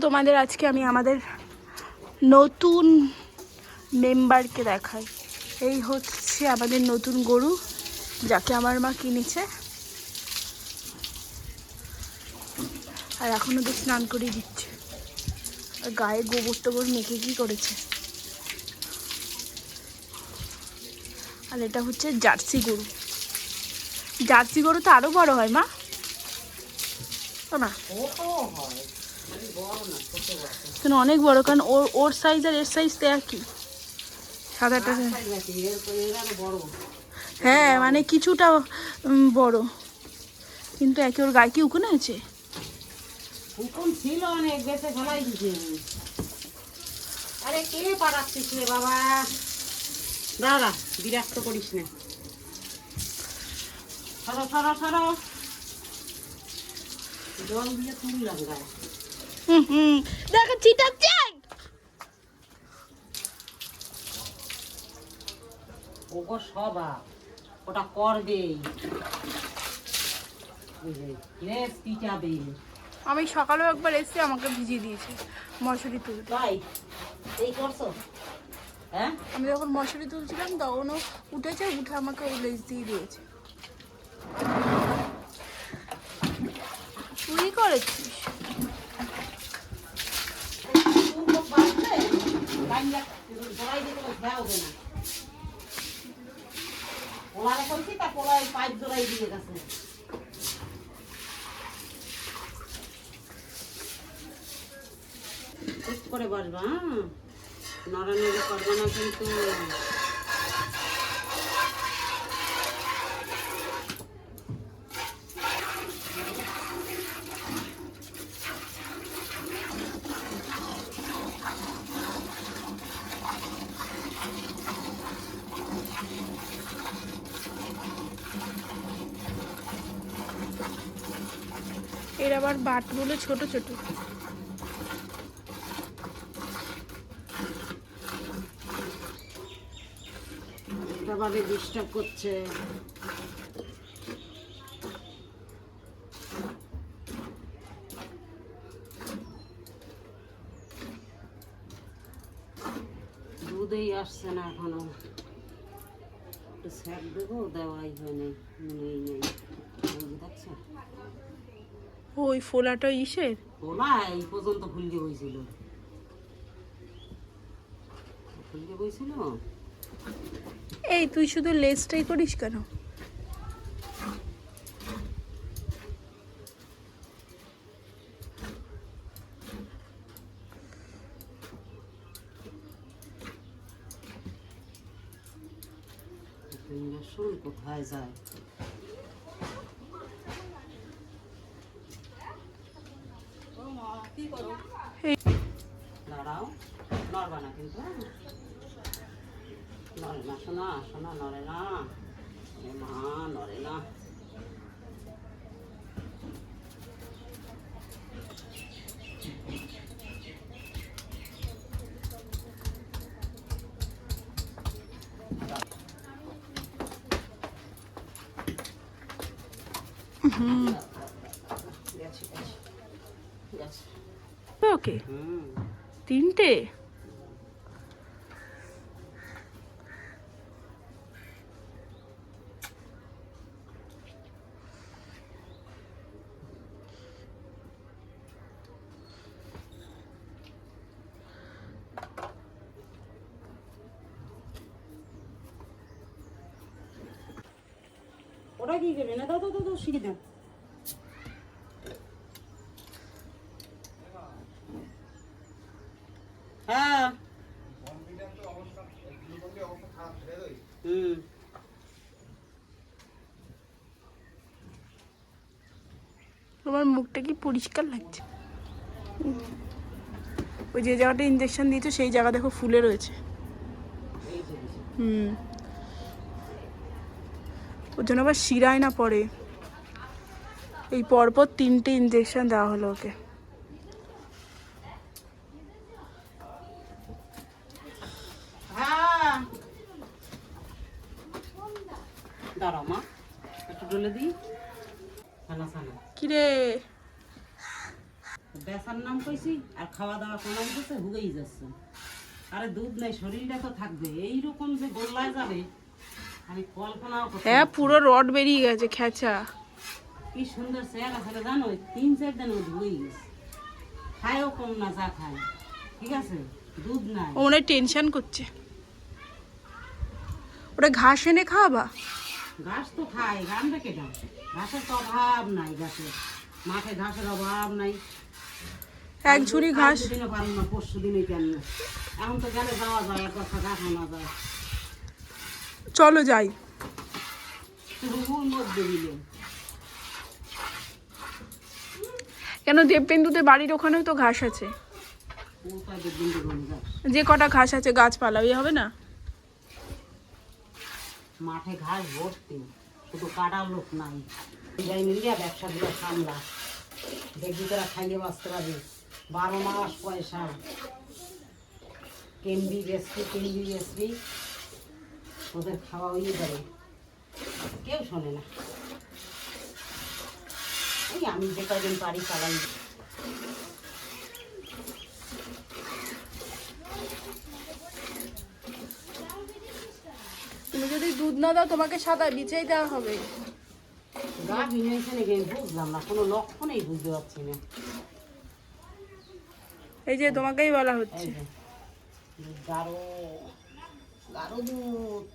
তোমাদের আজকে আমি আমাদের নতুন মেম্বারকে দেখাই। এই হচ্ছে আমাদের নতুন গরু, যাকে আমার মা কিনেছে। আর এখন ওদের স্নান করিয়ে দিচ্ছে, আর গায়ে গোবর টোবর মেখে কি করেছে। আর এটা হচ্ছে জার্সি গরু। জার্সি গরু তো আরো বড় হয় মা, না অনেক বড়, কারণ ওর সাইজ আর এর সাইজ তো একই, সাদাটা। হ্যাঁ মানে কিছুটা বড়, কিন্তু একে ওর গায়ে কি উকুন আছে? উকুন ছিল অনেক, বেঁচে ফেলাই দিছে। আরে কে পাঠাচ্ছিস রে বাবা, দাঁড়া বিরক্ত করিস না। সরো সরো সরো, জল দিয়ে তুললাম গায়ে। দেখো চিটাচ্ছে। ওগো সবা ওটা করবেই, লেজ পিটাবে। আমি সকালেও একবার এসে আমাকে ভিজিয়ে দিয়েছে মশারি তুলতে। তাই এই করছো? হ্যাঁ আমি যখন মশারি তুলছিলাম তখনও উঠেছে, উঠে আমাকে ওই লেজ দিয়ে দিয়েছে। তুই করেছিস? পোলারে করছি, তা পোলায় পাইপ জোড়াই দিয়ে গেছে। ঠিক করে বসবা, হ্যাঁ, নড়ানড়ি করবে না কিন্তু। এর আবার বাটগুলো ছোট ছোট। বাবাকে ডিস্টার্ব করছে। দুধেই আসছে না এখনো, একটু স্যাপ দেবো, দেওয়াই হয় নাই, মনেই নেই। দেখছো ওই ফোলাটা ইসের ওলা এই পর্যন্ত ফুলকে বইছিল, ফুলকে বইছিল। এই তুই শুধু লেজটাই করিস কেন? ইঞ্জেকশন কোথায় যায়? দাঁড়াও, নড়বা না কিন্তু, নড়ে না শোনা, শোনা নড়ে না, মা নড়ে না। ওকে তিনটে। ওটা কি করবে না? দাও দাও দাও, শিখে দাও। হ্যাঁ তোমার মুখটা কি পরিষ্কার লাগছে? ওই যে জায়গাটা ইঞ্জেকশন দিয়েছে সেই জায়গা দেখো ফুলে রয়েছে। ওর জন্য আবার শিরায় না পড়ে। এই পরপর 3টে ইঞ্জেকশন দেওয়া হলো ওকে। দাঁড়াও মা, একটু ডলে দিই। কিরে বেচার নাম কইছি আর খাওয়া দাওয়া কমাই দিচ্ছে হুগেই যাচ্ছে। আরে দুধ নেই, শরীরটা তো থাকবে, এইরকম যে গোল্লায় যাবে আমি কল্পনাও করতে হ্যাঁ পারছি না। পুরো রড বেরিয়ে গেছে খেঁচা। কি সুন্দর চেহারা ছেলে জানো, 3-4 দিন ও ধুয়ে গেছে, খায়ও কম না যা খায়, ঠিক আছে, দুধ নাই। ও মনে হয় টেনশন করছে। ওটা ঘাস এনে খাওয়াবা? ঘাস তো খায়, রানবে কেটা, ঘাসের তো অভাব নাই, ঘাসের মাঠে ঘাসের অভাব নাই। এক ঝুড়ি ঘাস। দিনে পারবো না, পরশু দিনে কেন, এখন তো গেলে যাওয়া যায়, এক কথা ঘাস আনা যায়। চলো যাই। রুগুর মধ্যে দিলে কেন দেববেন্দুদের বাড়ির ওখানেও তো ঘাস আছে। কোথায় দেখবেন দেখুন ঘাস, যে কটা ঘাস আছে গাছপালা, ইয়ে হবে না? মাঠে ঘাস ভর্তি, শুধু কাটার লোক নাই। যাই মিলিয়া ব্যবসা দিয়ে সামলা, দেখবি তোরা খাইয়ে বাঁচতে পারবি, 12 মাস পয়সা, কেন্দি বেসবি, ওদের খাওয়া হয়ে যাবে, কেউ শোনে না। এই আমি যে কদিন পারি চালাই। তুমি যদি দুধ না দাও তোমাকে সাদা বিছাই দেওয়া হবে। গা ভিজেছে নাকি আমি বুঝলাম না, কোনো লক্ষণেই বুঝতে পারছি না। এই যে তোমাকেই বলা হচ্ছে। এই যে গাঢ় গাঢ় দুধ।